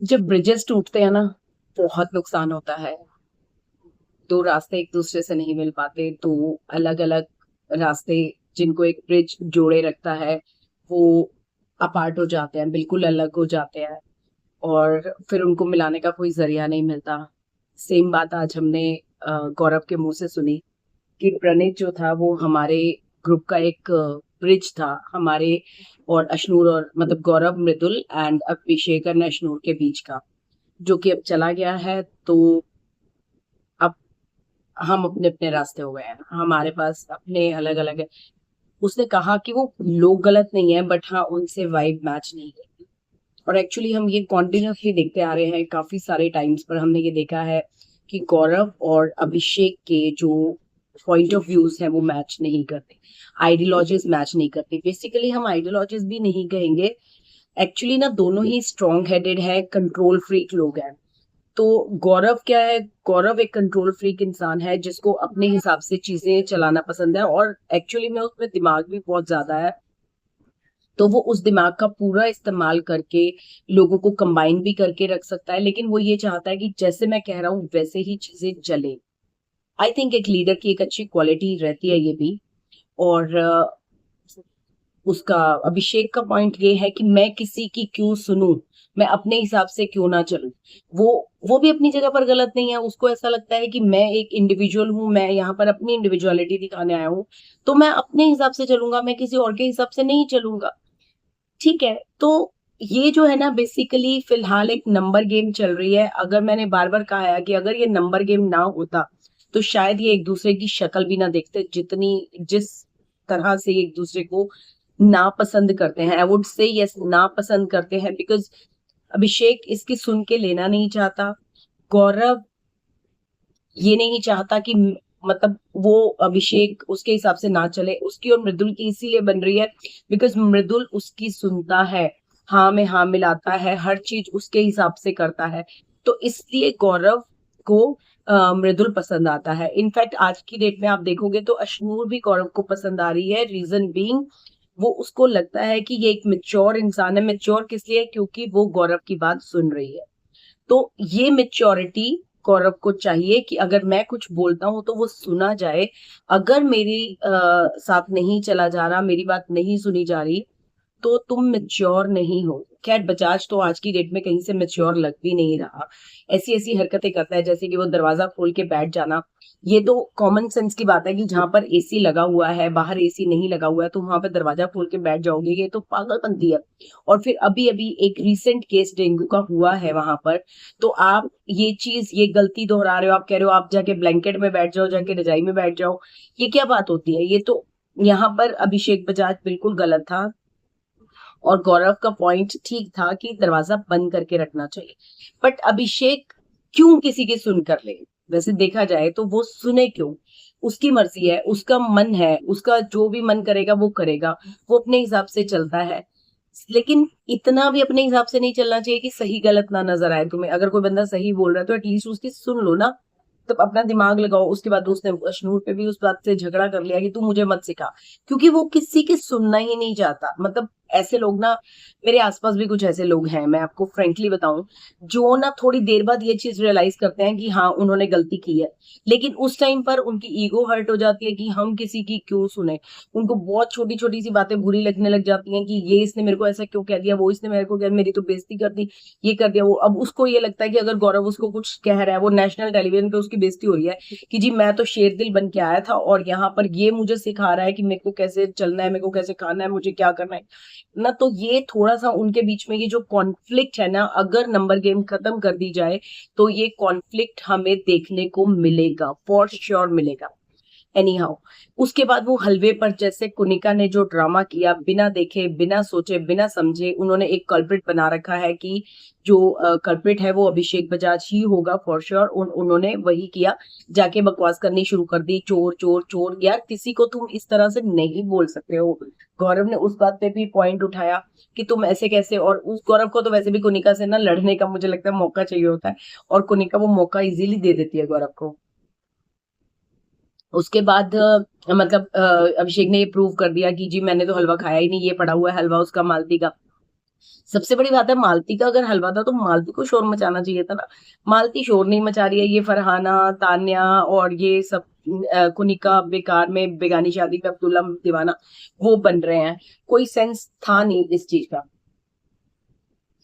जब ब्रिजेस टूटते हैं ना, बहुत नुकसान होता है। दो रास्ते एक दूसरे से नहीं मिल पाते, तो अलग अलग रास्ते जिनको एक ब्रिज जोड़े रखता है, वो अपार्ट हो जाते हैं, बिल्कुल अलग हो जाते हैं। और फिर उनको मिलाने का कोई जरिया नहीं मिलता। सेम बात आज हमने गौरव के मुंह से सुनी कि प्रणीत जो था वो हमारे ग्रुप का एक ब्रिज था, हमारे और अशनूर, और मतलब गौरव, मृदुल एंड अभिषेक और अशनूर के बीच का, जो कि अब चला गया है। तो अब हम अपने अपने रास्ते हो गए हैं, हमारे पास अपने अलग अलग है। उसने कहा कि वो लोग गलत नहीं है, बट हाँ, उनसे वाइब मैच नहीं करती। और एक्चुअली हम ये कॉन्टिन्यूसली देखते आ रहे हैं, काफी सारे टाइम्स पर हमने ये देखा है कि गौरव और अभिषेक के जो पॉइंट ऑफ व्यूज है वो मैच नहीं करते, आइडियोलॉजीज मैच नहीं करती। बेसिकली हम आइडियोलॉजीज भी नहीं कहेंगे, एक्चुअली ना दोनों ही स्ट्रॉन्ग हेडेड है, कंट्रोल फ्रीक लोग हैं। तो गौरव क्या है, गौरव एक कंट्रोल फ्रीक इंसान है जिसको अपने हिसाब से चीजें चलाना पसंद है, और एक्चुअली में उसमें दिमाग भी बहुत ज्यादा है। तो वो उस दिमाग का पूरा इस्तेमाल करके लोगों को कंबाइन भी करके रख सकता है, लेकिन वो ये चाहता है कि जैसे मैं कह रहा हूँ वैसे ही चीजें चले। आई थिंक एक लीडर की एक अच्छी क्वालिटी रहती है ये भी। और उसका, अभिषेक का पॉइंट ये है कि मैं किसी की क्यों सुनूं, मैं अपने हिसाब से क्यों ना चलूं। वो वो भी अपनी जगह पर गलत नहीं है, उसको ऐसा लगता है कि मैं एक इंडिविजुअल हूं, मैं यहाँ पर अपनी इंडिविजुअलिटी दिखाने आया हूँ, तो मैं अपने हिसाब से चलूंगा, मैं किसी और के हिसाब से नहीं चलूंगा। ठीक है। तो ये जो है ना, बेसिकली फिलहाल एक नंबर गेम चल रही है। अगर मैंने बार बार कहा है कि अगर ये नंबर गेम ना होता तो शायद ये एक दूसरे की शक्ल भी ना देखते, जितनी जिस तरह से एक दूसरे को नापसंद करते हैं। आई वुड से यस, नापसंद करते हैं, बिकॉज अभिषेक इसकी सुन के लेना नहीं चाहता। गौरव ये नहीं चाहता कि मतलब वो अभिषेक उसके हिसाब से ना चले। उसकी और मृदुल की इसीलिए बन रही है बिकॉज मृदुल उसकी सुनता है, हाँ में हाँ मिलाता है, हर चीज उसके हिसाब से करता है। तो इसलिए गौरव को मृदुल पसंद आता है। इनफैक्ट आज की डेट में आप देखोगे तो अश्नूर भी गौरव को पसंद आ रही है। रीजन बीइंग, वो उसको लगता है कि ये एक मेच्योर इंसान है। मेच्योर किस लिए? क्योंकि वो गौरव की बात सुन रही है। तो ये मेच्योरिटी गौरव को चाहिए कि अगर मैं कुछ बोलता हूं तो वो सुना जाए। अगर मेरी साथ नहीं चला जा रहा, मेरी बात नहीं सुनी जा रही, तो तुम मेच्योर नहीं हो। खैर, बजाज तो आज की डेट में कहीं से मेच्योर लग भी नहीं रहा। ऐसी ऐसी हरकतें करता है जैसे कि वो दरवाजा खोल के बैठ जाना। ये तो कॉमन सेंस की बात है कि जहां पर एसी लगा हुआ है, बाहर एसी नहीं लगा हुआ है, तो वहां पर दरवाजा खोल के बैठ जाओगे, ये तो पागलपंती है। और फिर अभी अभी एक रिसेंट केस डेंगू का हुआ है वहां पर, तो आप ये चीज, ये गलती दोहरा रहे हो। आप कह रहे हो आप जाके ब्लैंकेट में बैठ जाओ, जाके रजाई में बैठ जाओ। ये क्या बात होती है? ये तो यहाँ पर अभिषेक बजाज बिल्कुल गलत था, और गौरव का पॉइंट ठीक था कि दरवाजा बंद करके रखना चाहिए। बट अभिषेक क्यों किसी की सुन कर ले? वैसे देखा जाए तो वो सुने क्यों? उसकी मर्जी है, उसका मन है, उसका जो भी मन करेगा वो करेगा, वो अपने हिसाब से चलता है। लेकिन इतना भी अपने हिसाब से नहीं चलना चाहिए कि सही गलत ना नजर आए तुम्हें। अगर कोई बंदा सही बोल रहा है तो एटलीस्ट उसकी सुन लो ना, तो अपना दिमाग लगाओ। उसके बाद उसने अशनूर पे भी उस बात से झगड़ा कर लिया कि तू मुझे मत सिखा, क्योंकि वो किसी की सुनना ही नहीं चाहता। मतलब ऐसे लोग ना, मेरे आसपास भी कुछ ऐसे लोग हैं, मैं आपको फ्रेंकली बताऊं, जो ना थोड़ी देर बाद ये चीज रियलाइज करते हैं कि हाँ उन्होंने गलती की है, लेकिन उस टाइम पर उनकी ईगो हर्ट हो जाती है कि हम किसी की क्यों सुने। उनको बहुत छोटी छोटी सी बातें बुरी लगने लग जाती हैं कि ये इसने मेरे को ऐसा क्यों कह दिया, वो इसने मेरे को कह, मेरी तो बेइज्जती कर दी, ये कर दिया वो। अब उसको ये लगता है कि अगर गौरव उसको कुछ कह रहा है, वो नेशनल टेलीविजन पे उसकी बेइज्जती हो रही है कि जी मैं तो शेर दिल बन के आया था और यहाँ पर ये मुझे सिखा रहा है कि मेरे को कैसे चलना है, मेरे को कैसे खाना है, मुझे क्या करना है ना। तो ये थोड़ा सा उनके बीच में ये जो कॉन्फ्लिक्ट है ना, अगर नंबर गेम खत्म कर दी जाए तो ये कॉन्फ्लिक्ट हमें देखने को मिलेगा, फॉर श्योर मिलेगा। एनी हाउ, उसके बाद वो हलवे पर जैसे कुनिका ने जो ड्रामा किया, बिना देखे, बिना सोचे, बिना समझे उन्होंने एक कल्प्रिट बना रखा है कि जो कल्प्रिट है वो अभिषेक बजाज ही होगा फॉर श्योर। उन्होंने वही किया, जाके बकवास करनी शुरू कर दी, चोर चोर चोर। यार किसी को तुम इस तरह से नहीं बोल सकते हो। गौरव ने उस बात पे भी पॉइंट उठाया कि तुम ऐसे कैसे। और उस गौरव को तो वैसे भी कुनिका से ना लड़ने का मुझे लगता है मौका चाहिए होता है, और कुनिका वो मौका इजीली दे देती है गौरव को। उसके बाद मतलब अभिषेक ने ये प्रूव कर दिया कि जी मैंने तो हलवा खाया ही नहीं, ये पड़ा हुआ है हलवा उसका मालती का। सबसे बड़ी बात है, मालती का अगर हलवा था तो मालती को शोर मचाना चाहिए था ना। मालती शोर नहीं मचा रही है, ये फरहाना, तान्या और ये सब कुनिका बेकार में बेगानी शादी पे अब्दुल्ला दीवाना वो बन रहे हैं। कोई सेंस था नहीं इस चीज का।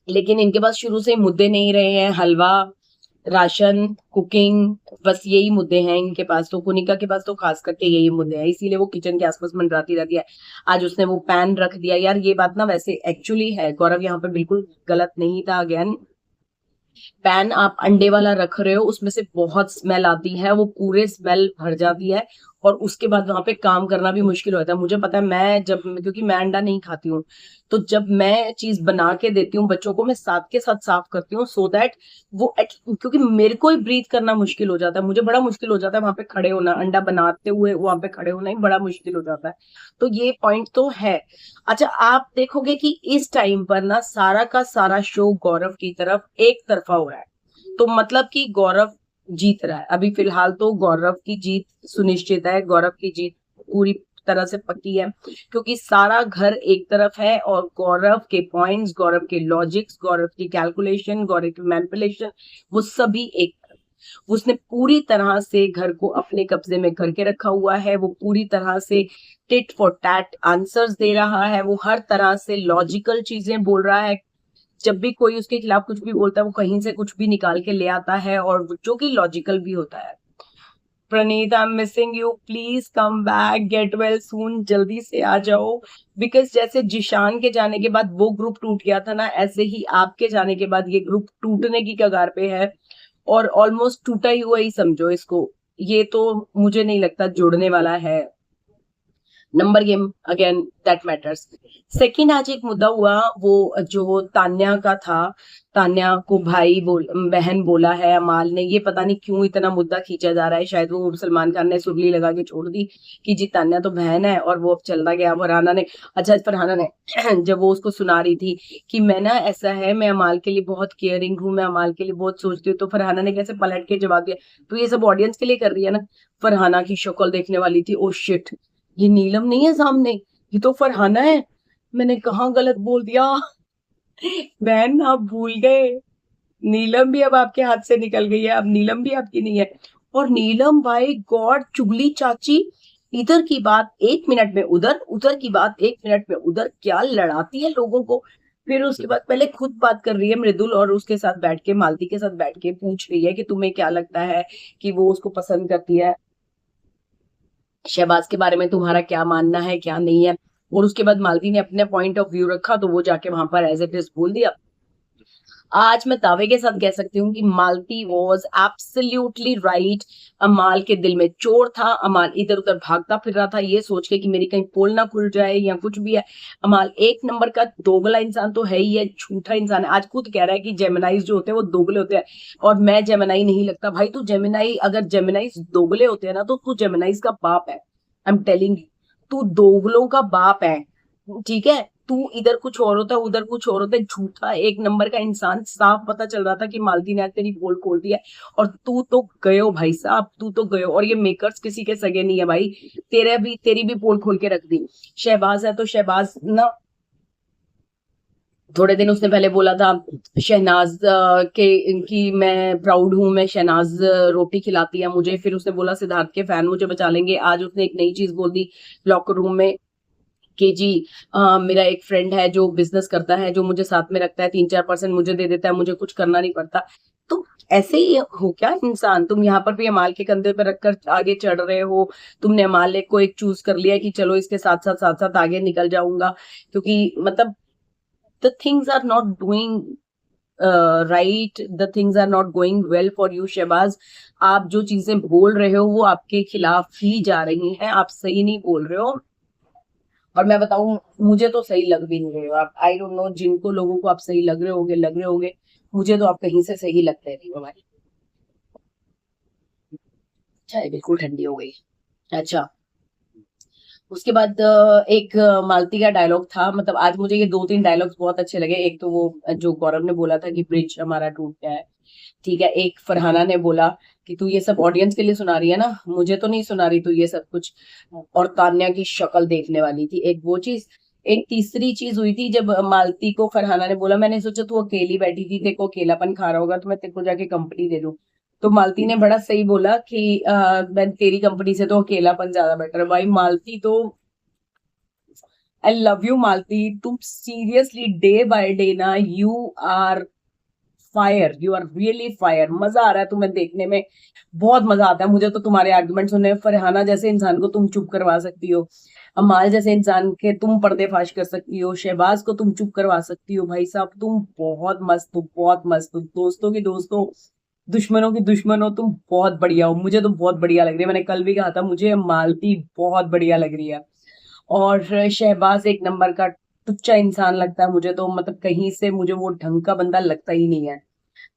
लेकिन इनके पास शुरू से मुद्दे नहीं रहे हैं, हलवा, राशन, कुकिंग, बस यही मुद्दे हैं इनके पास। तो कुनिका के पास तो खास करके यही मुद्दे हैं, इसीलिए वो किचन के आसपास मंडराती रहती है। आज उसने वो पैन रख दिया यार, ये बात ना वैसे एक्चुअली है, गौरव यहाँ पे बिल्कुल गलत नहीं था। अगेन, पैन आप अंडे वाला रख रहे हो, उसमें से बहुत स्मेल आती है, वो पूरे स्मेल भर जाती है, और उसके बाद वहां पे काम करना भी मुश्किल होता है। मुझे पता है, मैं जब, क्योंकि मैं अंडा नहीं खाती हूँ, तो जब मैं चीज बना के देती हूँ बच्चों को, मैं साथ के साथ साफ करती हूँ, सो दैट वो क्योंकि मेरे को ही ब्रीथ करना मुश्किल हो जाता है, मुझे बड़ा मुश्किल हो जाता है वहां पे खड़े होना, अंडा बनाते हुए वहां पे खड़े होना ही बड़ा मुश्किल हो जाता है। तो ये पॉइंट तो है। अच्छा, आप देखोगे कि इस टाइम पर ना सारा का सारा शो गौरव की तरफ एक तरफा हो रहा है, तो मतलब कि गौरव जीत रहा है। अभी फिलहाल तो गौरव की जीत सुनिश्चित है, गौरव की जीत पूरी तरह से पक्की है, क्योंकि सारा घर एक तरफ है और गौरव के पॉइंट्स, गौरव के लॉजिक्स, गौरव की कैलकुलेशन, गौरव की मैनिपुलेशन, वो सभी एक तरफ। उसने पूरी तरह से घर को अपने कब्जे में करके रखा हुआ है, वो पूरी तरह से टिट फॉर टैट आंसर्स दे रहा है, वो हर तरह से लॉजिकल चीजें बोल रहा है। जब भी कोई उसके खिलाफ कुछ भी बोलता है, वो कहीं से कुछ भी निकाल के ले आता है, और जो कि लॉजिकल भी होता है। Praneet, I am missing you, please come back, get well soon, जल्दी से आ जाओ। बिकॉज जैसे जिशान के जाने के बाद वो ग्रुप टूट गया था ना, ऐसे ही आपके जाने के बाद ये ग्रुप टूटने की कगार पे है, और ऑलमोस्ट टूटा ही हुआ ही समझो इसको। ये तो मुझे नहीं लगता जुड़ने वाला है। Number game again, that matters. Second, आज एक मुद्दा हुआ, वो जो तान्या का था, तान्या को बहन बोला है अमाल ने। ये पता नहीं क्यों इतना मुद्दा खींचा जा रहा है, शायद वो सलमान खान ने सुरली लगा के छोड़ दी कि जी तान्या तो बहन है, और वो अब चलता गया। फरहाना ने, अच्छा फरहाना ने जब वो उसको सुना रही थी कि मैं ना, ऐसा है, मैं अमाल के लिए बहुत केयरिंग हूँ, मैं अमाल के लिए बहुत सोचती हूँ, तो फरहाना ने कैसे पलट के जवाब दिया, तो ये सब ऑडियंस के लिए कर रही है ना। फरहाना की शक्ल देखने वाली थी, ओ शिट, ये नीलम नहीं है सामने, ये तो फरहाना है। मैंने कहाँ गलत बोल दिया। बहन, आप भूल गए, नीलम भी अब आपके हाथ से निकल गई है, अब नीलम भी आपकी नहीं है। और नीलम, बाय गॉड, चुगली चाची, इधर की बात 1 मिनट में उधर, उधर की बात 1 मिनट में उधर, क्या लड़ाती है लोगों को। फिर उसके बाद पहले खुद बात कर रही है मृदुल, और उसके साथ बैठ के, मालती के साथ बैठ के पूछ रही है कि तुम्हें क्या लगता है कि वो उसको पसंद करती है, शहबाज के बारे में तुम्हारा क्या मानना है, क्या नहीं है। और उसके बाद मालती ने अपने पॉइंट ऑफ व्यू रखा, तो वो जाके वहां पर एज इट इज बोल दिया। आज मैं दावे के साथ कह सकती हूँ कि मालती वॉज एब्सोल्युटली राइट। अमाल के दिल में चोर था, अमाल इधर उधर भागता फिर रहा था ये सोच के कि मेरी कहीं पोल ना खुल जाए या कुछ भी है। अमाल एक नंबर का दोगला इंसान तो है ही है, झूठा इंसान है। आज खुद कह रहा है कि जेमिनाइज जो होते हैं वो दोगले होते हैं, और मैं जेमिनाई नहीं लगता। भाई तू जेमिनाई, अगर जेमिनाइज दोगले होते हैं ना, तो तू जेमिनाइज का बाप है। आई एम टेलिंग यू, तू दोगलों का बाप है, ठीक है। तू इधर कुछ और होता है, उधर कुछ और होता है, झूठा एक नंबर का इंसान। साफ पता चल रहा था कि मालती ने आज तेरी पोल खोल दी है, और तू तो गयो भाई साहब, तू तो गयो। और ये मेकर्स किसी के सगे नहीं है भाई, तेरी भी पोल खोल के रख दी। शहबाज है तो शहबाज ना, थोड़े दिन उसने पहले बोला था शहनाज के कि मैं प्राउड हूं, मैं शहनाज रोटी खिलाती है मुझे। फिर उसने बोला सिद्धार्थ के फैन मुझे बचा लेंगे। आज उसने एक नई चीज बोल दी लॉकर रूम में कि जी मेरा एक फ्रेंड है जो बिजनेस करता है, जो मुझे साथ में रखता है, 3-4% मुझे दे देता है, मुझे कुछ करना नहीं पड़ता। तो ऐसे ही हो क्या इंसान, तुम यहाँ पर भी अमाल के कंधे पर रखकर आगे चढ़ रहे हो। तुमने अमाल को एक चूज कर लिया कि चलो इसके साथ साथ आगे निकल जाऊंगा, क्योंकि मतलब the things are not doing right, the things are not going well for you Shahbaz. आप जो चीजें बोल रहे हो वो आपके खिलाफ ही जा रही हैं, आप सही नहीं बोल रहे हो। और मैं बताऊं, मुझे तो सही लग भी नहीं रहे हो आप। आई डोंट नो, जिनको लोगों को आप सही लग रहे होगे, मुझे तो आप कहीं से सही लगते नहीं हो भाई। चाय बिल्कुल ठंडी हो गई। अच्छा, उसके बाद एक मालती का डायलॉग था, मतलब आज मुझे ये 2-3 डायलॉग्स बहुत अच्छे लगे। एक तो वो जो गौरव ने बोला था कि ब्रिज हमारा टूट गया है, ठीक है। एक फरहाना ने बोला कि तू ये सब ऑडियंस के लिए सुना रही है ना, मुझे तो नहीं सुना रही तू ये सब कुछ। और तान्या की शक्ल देखने वाली थी, एक वो चीज। एक तीसरी चीज हुई थी जब मालती को फरहाना ने बोला, मैंने सोचा तू अकेली बैठी थी, तेरे को अकेलापन खा रहा होगा तो मैं तेरे को जाके कंपनी दे दूं। तो मालती ने बड़ा सही बोला कि मैं तेरी कंपनी से तो अकेलापन ज्यादा बेटर है। भाई मालती तो, आई लव यू मालती, तुम सीरियसली डे बाय डे ना you are fire, you are really fire. मजा आ रहा है तुम्हें देखने में, बहुत मजा आता है मुझे तो तुम्हारे आर्गुमेंट सुनने में। फरहाना जैसे इंसान को तुम चुप करवा सकती हो, अमाल जैसे इंसान के तुम पर्देफाश कर सकती हो, शहबाज को तुम चुप करवा सकती हो। भाई साहब तुम बहुत मस्त हो, बहुत मस्त हो, दोस्तों की दोस्त हो, दुश्मनों की दुश्मन हो, तुम बहुत बढ़िया हो। मुझे तो बहुत बढ़िया लग रही है, मैंने कल भी कहा था मुझे मालती बहुत बढ़िया लग रही है। और शहबाज एक नंबर का टुच्चा इंसान लगता है मुझे तो, मतलब कहीं से मुझे वो ढंग का बंदा लगता ही नहीं है।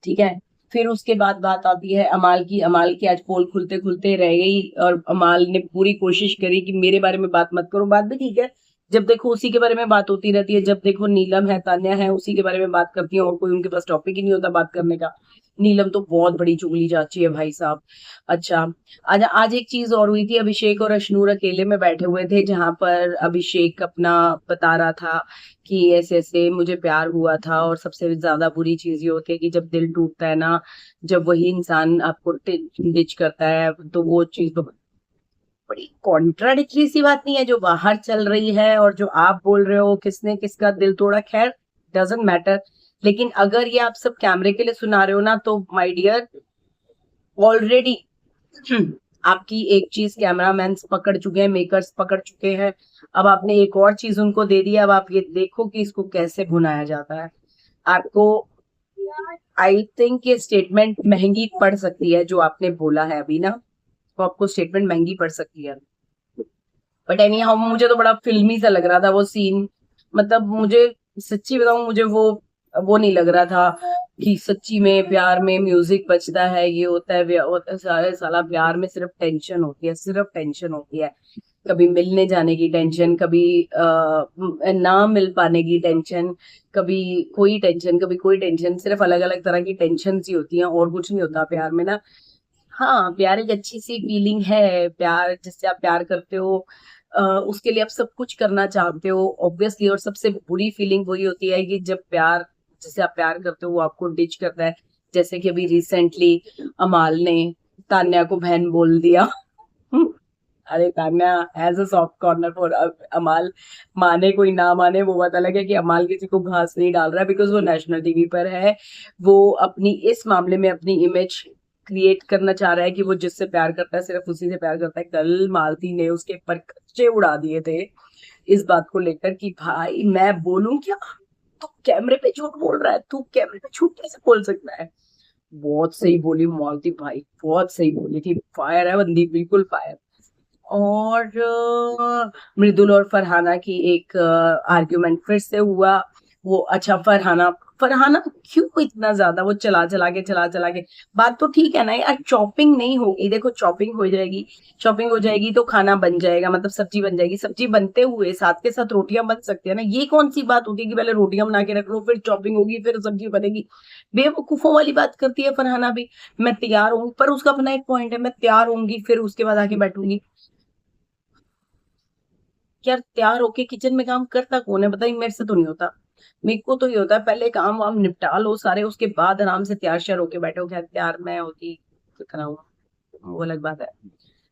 ठीक है। फिर उसके बाद बात आती है अमाल की। अमाल की आज पोल खुलते खुलते रह गई और अमाल ने पूरी कोशिश करी कि मेरे बारे में बात मत करो। बात भी ठीक है, जब देखो उसी के बारे में बात होती रहती है, जब देखो नीलम है, तान्या है, उसी के बारे में बात करती है और कोई उनके पास टॉपिक ही नहीं होता बात करने का। नीलम तो बहुत बड़ी चुगली जाची है भाई साहब। अच्छा, आज आज एक चीज और हुई थी, अभिषेक और अशनूर अकेले में बैठे हुए थे जहां पर अभिषेक अपना बता रहा था कि ऐसे ऐसे मुझे प्यार हुआ था, और सबसे ज्यादा बुरी चीज ये होती है कि जब दिल टूटता है ना, जब वही इंसान आपको डिच करता है, तो वो चीज तो बड़ी कॉन्ट्राडिक्टरी सी बात नहीं है जो बाहर चल रही है और जो आप बोल रहे हो किसने किसका दिल तोड़ा। खैर, डजेंट मैटर। लेकिन अगर ये आप सब कैमरे के लिए सुना रहे हो ना, तो माय डियर, ऑलरेडी आपकी एक चीज कैमरामैन पकड़ चुके हैं, मेकर्स पकड़ चुके हैं, अब आपने एक और चीज उनको दे दी। अब आप ये देखो कि इसको कैसे भुनाया जाता है। आपको, आई थिंक ये स्टेटमेंट महंगी पड़ सकती है जो आपने बोला है अभी ना, तो आपको स्टेटमेंट महंगी पड़ सकती है। बट एनी हाउ मुझे तो बड़ा फिल्मी सा लग रहा था वो सीन। मतलब मुझे, सच्ची बताऊं, मुझे वो नहीं लग रहा था कि सच्ची में प्यार में म्यूजिक बजता है, ये होता है, होता है। सारे साला प्यार में सिर्फ टेंशन होती है, सिर्फ टेंशन होती है। कभी मिलने जाने की टेंशन, कभी ना मिल पाने की टेंशन, कभी कोई टेंशन, कभी कोई टेंशन, सिर्फ अलग अलग तरह की टेंशन ही होती हैं और कुछ नहीं होता प्यार में ना। हाँ, प्यार एक अच्छी सी फीलिंग है, प्यार जिससे आप प्यार करते हो, उसके लिए आप सब कुछ करना चाहते हो ऑब्वियसली। और सबसे बुरी फीलिंग वही होती है कि जब प्यार, जिससे आप प्यार करते हो, वो आपको डिच करता है। जैसे कि अभी रिसेंटली अमाल ने तान्या को बहन बोल दिया। अरे Tanya has a soft corner for अमाल। माने कोई ना माने, वो बात अलग है कि अमाल किसी को घास नहीं डाल रहा है बिकॉज वो नेशनल टीवी पर है। वो अपनी इस मामले में अपनी इमेज क्रिएट करना चाह रहा है कि वो जिससे प्यार करता है सिर्फ उसी से प्यार करता है। कल मालती ने उसके परचे उड़ा दिए थे इस बात को लेकर कि भाई मैं बोलूं क्या, तू कैमरे पे झूठ बोल रहा है, तू कैमरे पे झूठ कैसे बोल सकता है। बहुत सही बोली मालती भाई, बहुत सही बोली थी। फायर है बंदी, बिल्कुल फायर। और मृदुल और फरहाना की एक आर्ग्यूमेंट फिर से हुआ। वो, अच्छा, फरहाना फरहाना क्यों इतना ज्यादा वो चला चला के बात तो ठीक है ना यार, चॉपिंग नहीं होगी, देखो चॉपिंग हो जाएगी, चॉपिंग हो जाएगी तो खाना बन जाएगा, मतलब सब्जी बन जाएगी। सब्जी बनते हुए साथ के साथ रोटियां बन सकती है ना, ये कौन सी बात होती है कि पहले रोटियां बना के रख लो फिर चॉपिंग होगी फिर सब्जी बनेगी। बेवकूफों वाली बात करती है फरहाना भी। मैं तैयार हूँ, पर उसका अपना एक पॉइंट है, मैं तैयार होंगी फिर उसके बाद आके बैठूंगी। यार तैयार होके किचन में काम करता कौन है बताइए, मेरे से तो नहीं होता। मेरे को तो ये होता है पहले काम वाम निपटा लो सारे, उसके बाद आराम से तैयार श्यार होके बैठो। खैर तैयार मैं होती तो कराऊँ, वो अलग बात है।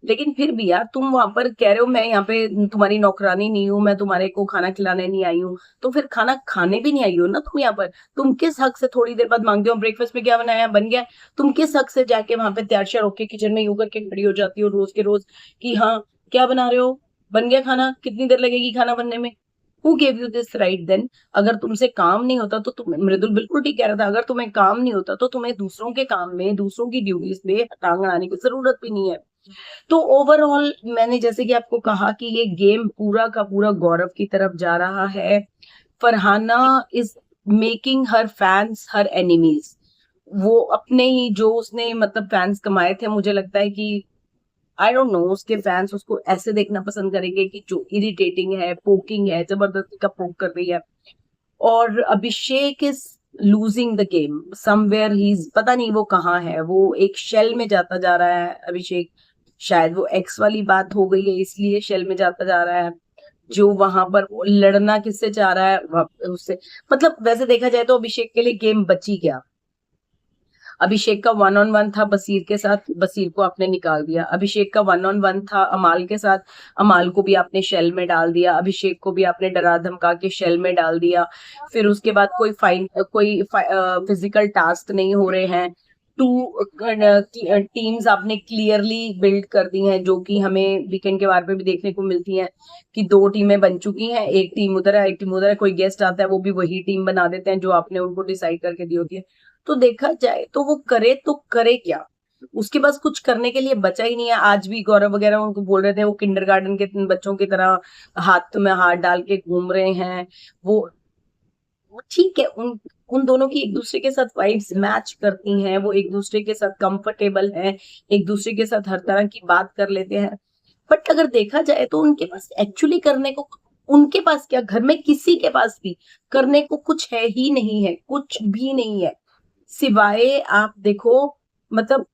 लेकिन फिर भी यार, तुम वहां पर कह रहे हो मैं यहाँ पे तुम्हारी नौकरानी नहीं हूँ, मैं तुम्हारे को खाना खिलाने नहीं आई हूँ, तो फिर खाना खाने भी नहीं आई हो ना तुम यहाँ पर। तुम किस हक से थोड़ी देर बाद मांगते हो ब्रेकफास्ट में क्या बनाया, बन गया। तुम किस हक से जाके वहां पे तैयार श्यार होके किचन में यूं करके खड़ी हो जाती हो रोज के रोज कि हाँ क्या बना रहे हो, बन गया खाना, कितनी देर लगेगी खाना बनने में। Who gave you this right then. अगर तुमसे काम नहीं होता तो तुम, मृदुल बिल्कुल ठीक कह रहा था, अगर तुम्हें काम नहीं होता तो तुम्हें दूसरों के काम में, दूसरों की ड्यूटीज में टांग अड़ाने की जरूरत भी नहीं है। तो ओवरऑल मैंने जैसे कि आपको कहा कि ये गेम पूरा का पूरा गौरव की तरफ जा रहा है। Farhana is making her fans her enemies. वो अपने ही जो उसने मतलब फैंस कमाए थे, मुझे लगता है कि आई डोंट नो, उसके फैंस उसको ऐसे देखना पसंद करेंगे कि जो इरिटेटिंग है, पोकिंग है, जबरदस्ती का पोक कर रही है। और Abhishek is losing the game somewhere, he is, पता नहीं वो कहाँ है, वो एक शेल में जाता जा रहा है अभिषेक। शायद वो एक्स वाली बात हो गई है इसलिए शेल में जाता जा रहा है। जो वहां पर वो लड़ना किससे चाह रहा है उससे। मतलब वैसे देखा जाए तो अभिषेक के लिए गेम बची क्या। अभिषेक का 1-on-1 था बसीर के साथ, बसीर को आपने निकाल दिया। अभिषेक का 1-on-1 था अमाल के साथ, अमाल को भी आपने शेल में डाल दिया। अभिषेक को भी आपने डरा धमका के शेल में डाल दिया। फिर उसके बाद कोई फिजिकल टास्क नहीं हो रहे हैं। टू टीम्स आपने क्लियरली बिल्ड कर दी हैं, जो कि हमें वीकेंड के बार पे भी देखने को मिलती हैं कि 2 टीमें बन चुकी हैं, एक टीम उधर है एक टीम उधर है। कोई गेस्ट आता है वो भी वही टीम बना देते हैं जो आपने उनको डिसाइड करके दी होती है। तो देखा जाए तो वो करे तो करे क्या, उसके पास कुछ करने के लिए बचा ही नहीं है। आज भी गौरव वगैरह उनको बोल रहे थे वो किंडरगार्टन के बच्चों की तरह हाथ में हाथ डाल के घूम रहे हैं। वो ठीक है, उन उन दोनों की एक दूसरे के साथ वाइब्स मैच करती हैं, वो एक दूसरे के साथ कंफर्टेबल हैं, एक दूसरे के साथ हर तरह की बात कर लेते हैं। बट अगर देखा जाए तो उनके पास एक्चुअली करने को, उनके पास क्या, घर में किसी के पास भी करने को कुछ है ही नहीं है, कुछ भी नहीं है। सिवाय आप देखो, मतलब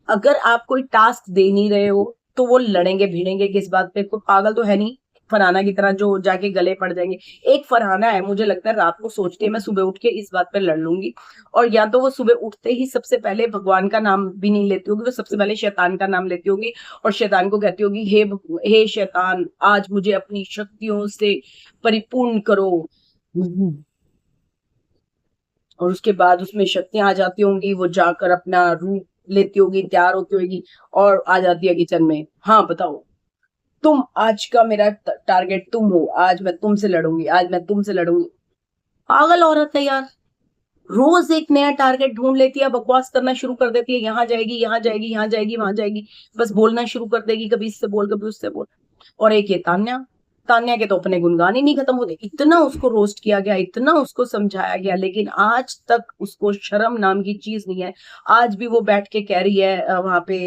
अगर आप कोई टास्क दे नहीं रहे हो तो वो लड़ेंगे भिड़ेंगे किस बात पे। कोई पागल तो है नहीं फरहाना की तरह जो जाके गले पड़ जाएंगे। एक फरहाना है, मुझे लगता है रात को सोचती है मैं सुबह उठ के इस बात पे लड़ लूंगी। और या तो वो सुबह उठते ही सबसे पहले भगवान का नाम भी नहीं लेती होगी, वो सबसे पहले शैतान का नाम लेती होगी और शैतान को कहती होगी हे शैतान, आज मुझे अपनी शक्तियों से परिपूर्ण करो। और उसके बाद उसमें शक्तियां आ जाती होंगी, वो जाकर अपना रूप लेती होगी, तैयार होती होगी और आ जाती है किचन में। हाँ बताओ, तुम आज का मेरा टारगेट तुम हो, आज मैं तुमसे लड़ूंगी, आज मैं तुमसे लड़ूंगी। पागल औरत है यार, रोज एक नया टारगेट ढूंढ लेती है, बकवास करना शुरू कर देती है, यहाँ जाएगी यहाँ जाएगी यहाँ जाएगी वहां जाएगी, बस बोलना शुरू कर देगी, कभी इससे बोल कभी उससे बोल। और एक ये तान्या, तान्या के तो अपने गुणगान ही नहीं खत्म होते। इतना उसको रोस्ट किया गया, इतना उसको समझाया गया, लेकिन आज तक उसको शर्म नाम की चीज नहीं है। आज भी वो बैठ के कह रही है वहां पे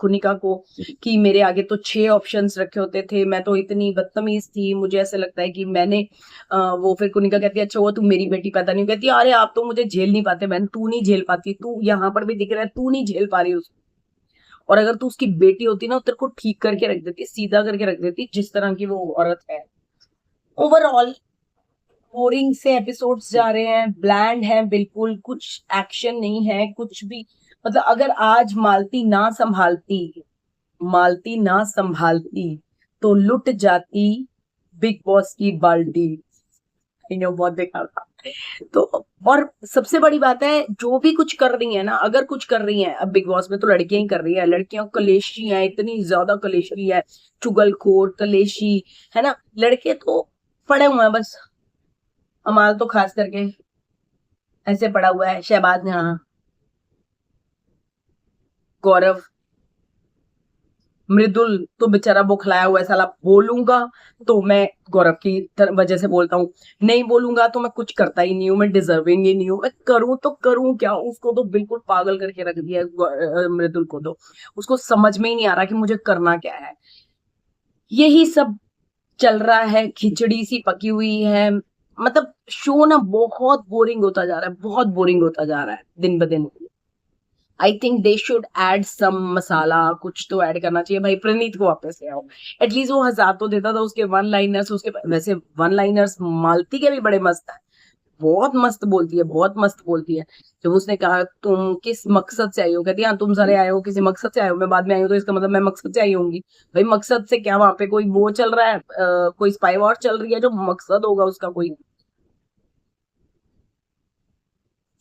कुनिका को कि मेरे आगे तो 6 ऑप्शंस रखे होते थे, मैं तो इतनी बदतमीज थी, मुझे ऐसे लगता है कि मैंने वो फिर कुनिका कहती है अच्छा वो तू मेरी बेटी पैदा नहीं, कहती अरे आप तो मुझे झेल नहीं पाते बहन, तू नहीं झेल पाती, तू यहाँ पर भी दिख रहा है तू नहीं झेल पा रही उसको। और अगर तू उसकी बेटी होती ना, तेरे को ठीक करके रख देती, सीधा करके रख देती, जिस तरह की वो औरत है। ओवरऑल बोरिंग से एपिसोड्स जा रहे हैं, ब्लैंड हैं बिल्कुल, कुछ एक्शन नहीं है कुछ भी। मतलब अगर आज मालती ना संभालती तो लुट जाती बिग बॉस की बाल्टी। बहुत देखा था। तो और सबसे बड़ी बात है, जो भी कुछ कर रही है ना, अगर कुछ कर रही है अब बिग बॉस में तो लड़कियां ही कर रही है। लड़कियां कलेशी हैं, इतनी ज्यादा कलेशी है, चुगलखोर कलेशी, है ना। लड़के तो पड़े हुए हैं बस, अमाल तो खास करके ऐसे पड़ा हुआ है, शहबाज ने, हाँ, गौरव, मृदुल तो बेचारा बौखलाया हुआ है साला। बोलूंगा तो मैं गौरव की वजह से बोलता हूँ, नहीं बोलूंगा तो मैं कुछ करता ही नहीं हूँ, मैं डिजर्विंग ही नहीं हूँ, मैं करूँ तो करूँ क्या। उसको तो बिल्कुल पागल करके रख दिया है मृदुल को, तो उसको समझ में ही नहीं आ रहा कि मुझे करना क्या है। यही सब चल रहा है, खिचड़ी सी पकी हुई है। मतलब शो ना बहुत बोरिंग होता जा रहा है, बहुत बोरिंग होता जा रहा है दिन ब दिन। I think they should add some masala, कुछ तो ऐड करना चाहिए भाई। प्रणीत को वापस ले आओ, एटलीस्ट वो 1000 तो देता था। उसके वन लाइनर्स, उसके वैसे वन लाइनर्स मालती के भी बड़े मस्त है, बहुत मस्त बोलती है, बहुत मस्त बोलती है। जब उसने कहा तुम किस मकसद से आई हो, कहती है हाँ तुम सारे आए हो किसी मकसद से आए हो, मैं बाद में आई हूँ तो इसका मतलब मैं मकसद से आई होंगी। भाई मकसद से क्या, वहां पे कोई वो चल रहा है, कोई स्पाई वॉर चल रही है, जो मकसद होगा उसका कोई।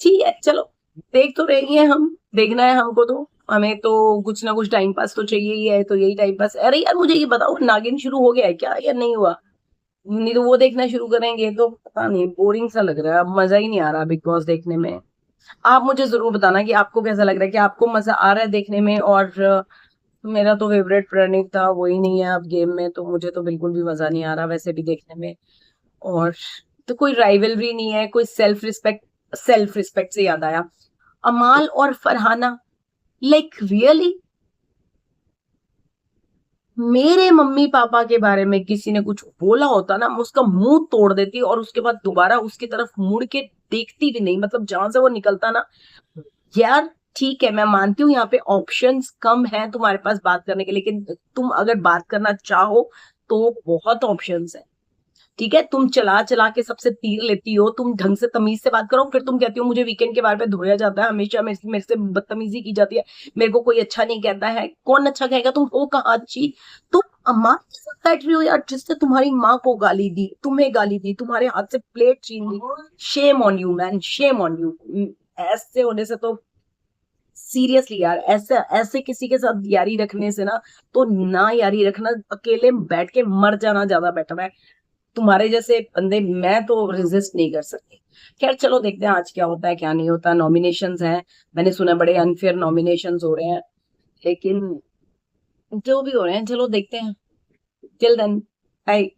ठीक है चलो, देख तो रही है हम, देखना है हमको तो, हमें तो कुछ ना कुछ टाइम पास तो चाहिए ही है, तो यही टाइम पास। अरे यार मुझे ये बताओ, नागिन शुरू हो गया है क्या या नहीं हुआ। नहीं तो वो देखना शुरू करेंगे तो पता नहीं, बोरिंग सा लग रहा है, अब मजा ही नहीं आ रहा बिग बॉस देखने में। आप मुझे जरूर बताना कि आपको कैसा लग रहा है, कि आपको मजा आ रहा है देखने में। और मेरा तो फेवरेट प्रणीत था, वही नहीं है अब गेम में, तो मुझे तो बिल्कुल भी मजा नहीं आ रहा वैसे भी देखने में। और तो कोई राइवलरी नहीं है, कोई सेल्फ रिस्पेक्ट। सेल्फ रिस्पेक्ट से याद आया, अमाल और फरहाना, लाइक रियली, मेरे मम्मी पापा के बारे में किसी ने कुछ बोला होता ना, मैं उसका मुंह तोड़ देती और उसके बाद दोबारा उसकी तरफ मुड़ के देखती भी नहीं। मतलब जहां से वो निकलता ना, यार ठीक है मैं मानती हूँ यहाँ पे ऑप्शंस कम है तुम्हारे पास बात करने के, लेकिन तुम अगर बात करना चाहो तो बहुत ऑप्शंस है। ठीक है, तुम चला चला के सबसे तीर लेती हो, तुम ढंग से तमीज से बात करो, फिर तुम कहती हो मुझे वीकेंड के बार पे धोया जाता है, हमेशा मेरे से बदतमीजी की जाती है, मेरे को कोई अच्छा नहीं कहता है। कौन अच्छा कहेगा? तुम हो कहाँ अच्छी? तुम अम्मा के साथ बैठ रही हो यार, जिसने तुम्हारी माँ को गाली दी, तुम्हें गाली दी, तुम्हारे हाथ से प्लेट छीन ली। Shame on you man, shame on you. ऐसे होने से तो सीरियसली यार, ऐसे ऐसे किसी के साथ यारी रखने से ना, तो ना यारी रखना, अकेले बैठ के मर जाना ज्यादा बेटर है। तुम्हारे जैसे बंदे मैं तो रेजिस्ट नहीं कर सकती। खैर चलो देखते हैं आज क्या होता है क्या नहीं होता। नॉमिनेशंस हैं, मैंने सुना बड़े अनफेयर नॉमिनेशंस हो रहे हैं, लेकिन जो भी हो रहे हैं चलो देखते हैं। Till then, bye.